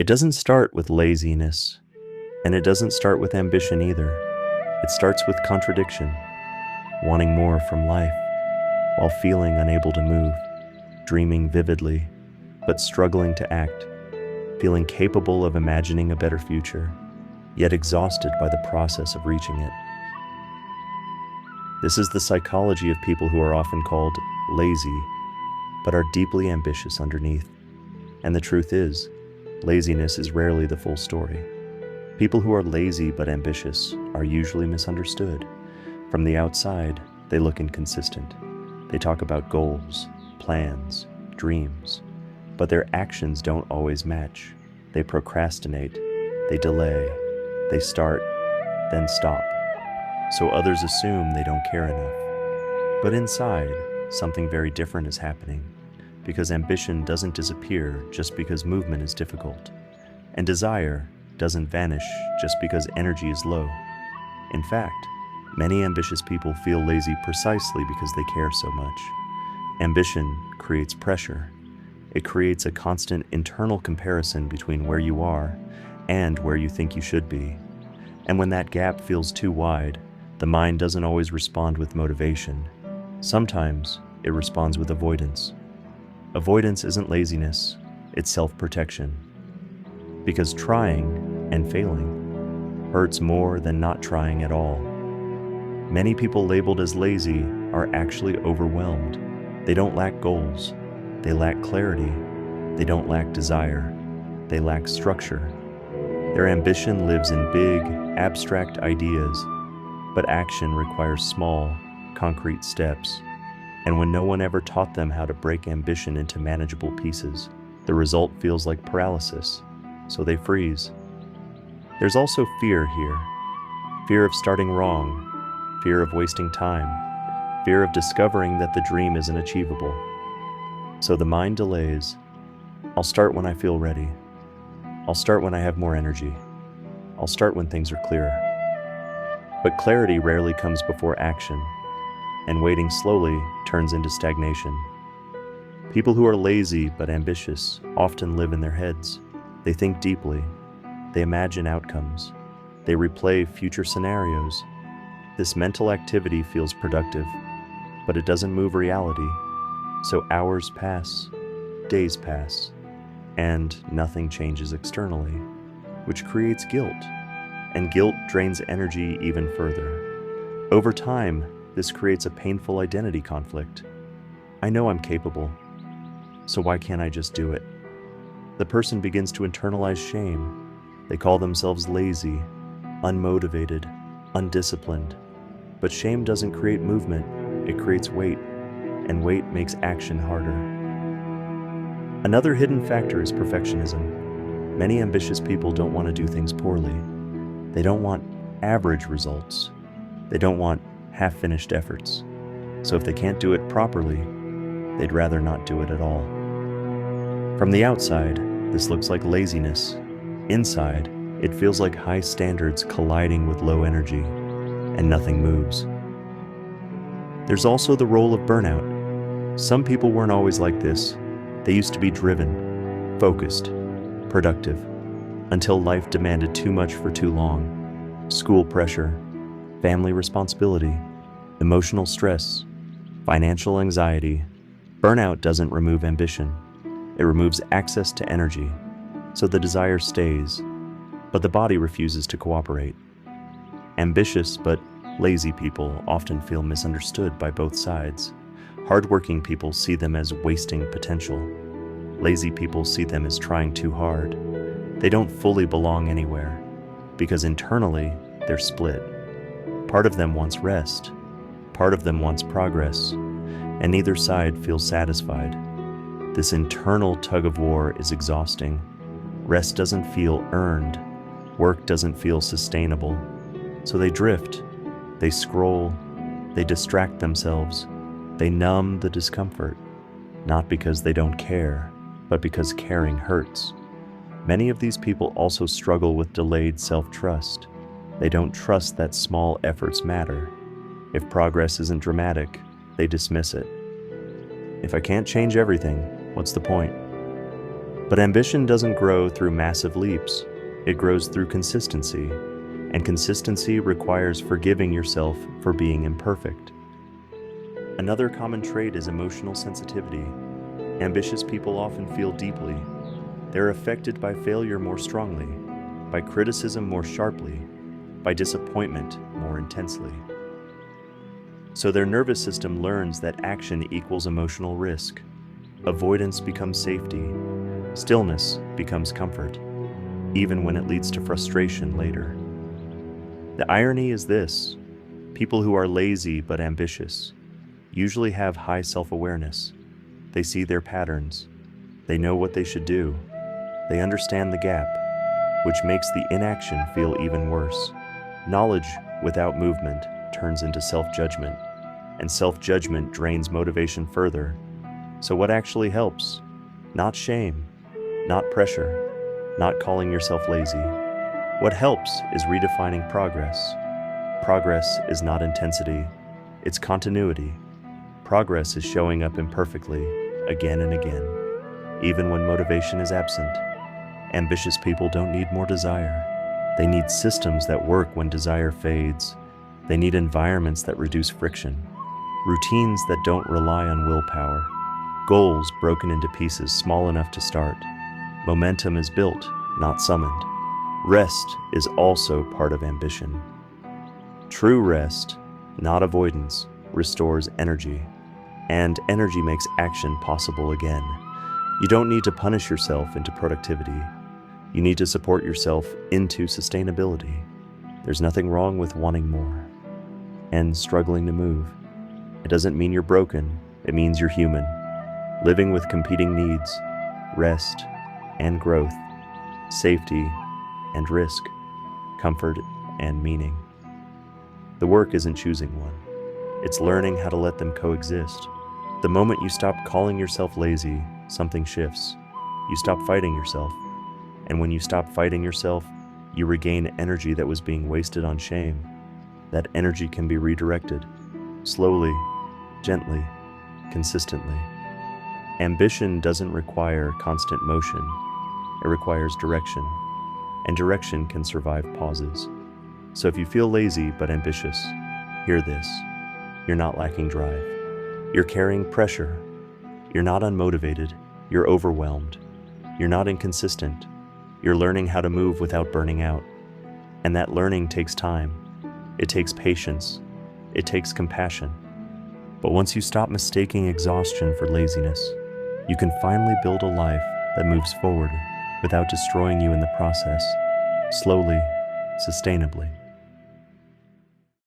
It doesn't start with laziness, and it doesn't start with ambition either. It starts with contradiction, wanting more from life, while feeling unable to move, dreaming vividly, but struggling to act, feeling capable of imagining a better future, yet exhausted by the process of reaching it. This is the psychology of people who are often called lazy, but are deeply ambitious underneath. And the truth is, laziness is rarely the full story. People who are lazy but ambitious are usually misunderstood. From the outside, they look inconsistent. They talk about goals, plans, dreams, but their actions don't always match. They procrastinate, they delay, they start, then stop. So others assume they don't care enough. But inside, something very different is happening, because ambition doesn't disappear just because movement is difficult, and desire doesn't vanish just because energy is low. In fact, many ambitious people feel lazy precisely because they care so much. Ambition creates pressure. It creates a constant internal comparison between where you are and where you think you should be. And when that gap feels too wide, the mind doesn't always respond with motivation. Sometimes it responds with avoidance. Avoidance isn't laziness, it's self-protection. Because trying and failing hurts more than not trying at all. Many people labeled as lazy are actually overwhelmed. They don't lack goals. They lack clarity. They don't lack desire. They lack structure. Their ambition lives in big, abstract ideas, but action requires small, concrete steps. And when no one ever taught them how to break ambition into manageable pieces, the result feels like paralysis, so they freeze. There's also fear here. Fear of starting wrong, fear of wasting time, fear of discovering that the dream isn't achievable. So the mind delays. I'll start when I feel ready. I'll start when I have more energy. I'll start when things are clearer. But clarity rarely comes before action, and waiting slowly turns into stagnation. People who are lazy but ambitious often live in their heads. They think deeply. They imagine outcomes. They replay future scenarios. This mental activity feels productive, but it doesn't move reality. So hours pass, days pass, and nothing changes externally, which creates guilt. And guilt drains energy even further. Over time, this creates a painful identity conflict. I know I'm capable, so why can't I just do it? The person begins to internalize shame. They call themselves lazy, unmotivated, undisciplined. But shame doesn't create movement, it creates weight, and weight makes action harder. Another hidden factor is perfectionism. Many ambitious people don't want to do things poorly. They don't want average results. They don't want half-finished efforts. So if they can't do it properly, they'd rather not do it at all. From the outside, this looks like laziness. Inside, it feels like high standards colliding with low energy, and nothing moves. There's also the role of burnout. Some people weren't always like this. They used to be driven, focused, productive, until life demanded too much for too long. School pressure, family responsibility, emotional stress, financial anxiety. Burnout doesn't remove ambition. It removes access to energy, so the desire stays, but the body refuses to cooperate. Ambitious but lazy people often feel misunderstood by both sides. Hardworking people see them as wasting potential. Lazy people see them as trying too hard. They don't fully belong anywhere, because internally, they're split. Part of them wants rest, part of them wants progress, and neither side feels satisfied. This internal tug-of-war is exhausting. Rest doesn't feel earned, work doesn't feel sustainable. So they drift, they scroll, they distract themselves, they numb the discomfort, not because they don't care, but because caring hurts. Many of these people also struggle with delayed self-trust. They don't trust that small efforts matter. If progress isn't dramatic, they dismiss it. If I can't change everything, what's the point? But ambition doesn't grow through massive leaps. It grows through consistency, and consistency requires forgiving yourself for being imperfect. Another common trait is emotional sensitivity. Ambitious people often feel deeply. They're affected by failure more strongly, by criticism more sharply, by disappointment more intensely. So their nervous system learns that action equals emotional risk. Avoidance becomes safety. Stillness becomes comfort, even when it leads to frustration later. The irony is this: people who are lazy but ambitious usually have high self-awareness. They see their patterns. They know what they should do. They understand the gap, which makes the inaction feel even worse. Knowledge without movement turns into self-judgment, and self-judgment drains motivation further. So what actually helps? Not shame, not pressure, not calling yourself lazy. What helps is redefining progress. Progress is not intensity, it's continuity. Progress is showing up imperfectly, again and again, even when motivation is absent. Ambitious people don't need more desire. They need systems that work when desire fades. They need environments that reduce friction, routines that don't rely on willpower, goals broken into pieces small enough to start. Momentum is built, not summoned. Rest is also part of ambition. True rest, not avoidance, restores energy, and energy makes action possible again. You don't need to punish yourself into productivity. You need to support yourself into sustainability. There's nothing wrong with wanting more and struggling to move. It doesn't mean you're broken, it means you're human, living with competing needs, rest and growth, safety and risk, comfort and meaning. The work isn't choosing one. It's learning how to let them coexist. The moment you stop calling yourself lazy, something shifts. You stop fighting yourself. And when you stop fighting yourself, you regain energy that was being wasted on shame. That energy can be redirected, slowly, gently, consistently. Ambition doesn't require constant motion. It requires direction. And direction can survive pauses. So if you feel lazy but ambitious, hear this. You're not lacking drive. You're carrying pressure. You're not unmotivated. You're overwhelmed. You're not inconsistent. You're learning how to move without burning out. And that learning takes time. It takes patience. It takes compassion. But once you stop mistaking exhaustion for laziness, you can finally build a life that moves forward without destroying you in the process, slowly, sustainably.